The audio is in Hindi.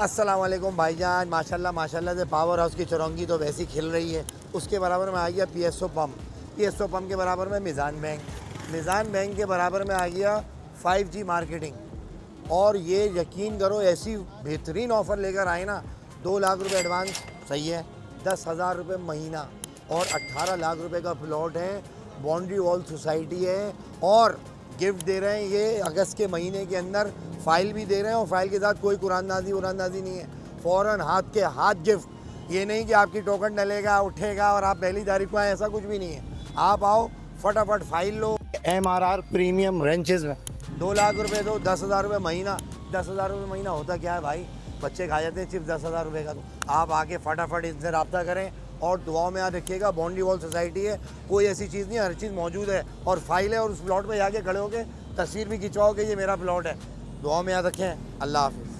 अस्सलाम वालेकुम भाईजान। माशाल्लाह माशाल्लाह से पावर हाउस की चौरंगी तो वैसी खिल रही है। उसके बराबर में आ गया पीएसओ पंप। पीएसओ पंप के बराबर में मिज़ान बैंक। मिज़ान बैंक के बराबर में आ गया 5G मार्केटिंग। और ये यकीन करो ऐसी बेहतरीन ऑफ़र लेकर आए ना, 2 लाख रुपए एडवांस सही है, 10,000 रुपये महीना और 18 लाख रुपए का प्लॉट है। बाउंड्री वॉल सोसाइटी है और गिफ्ट दे रहे हैं ये अगस्त के महीने के अंदर। फ़ाइल भी दे रहे हैं और फाइल के साथ कोई कुरानदाजी वुरानदाजी नहीं है, फ़ौरन हाथ के हाथ गिफ्ट। ये नहीं कि आपकी टोकन डलेगा उठेगा और आप पहली तारीख को आए, ऐसा कुछ भी नहीं है। आप आओ फटाफट फाइल लो। MRR प्रीमियम रेंचेस में 2 लाख रुपए दो, 10,000 रुपये महीना। 10,000 रुपये महीना होता क्या है भाई, बच्चे खा जाते हैं सिर्फ 10,000 रुपये का। तो आप आके फटाफट इनसे रब्ता करें और दुआओं में याद रखिएगा, बाउंड्री वॉल सोसाइटी है, कोई ऐसी चीज़ नहीं है, हर चीज़ मौजूद है और फाइल है। और उस प्लॉट पे जाके खड़े होकर तस्वीर भी खिंचवाओ कि ये मेरा प्लॉट है। दुआओं में याद रखें। अल्लाह हाफिज़।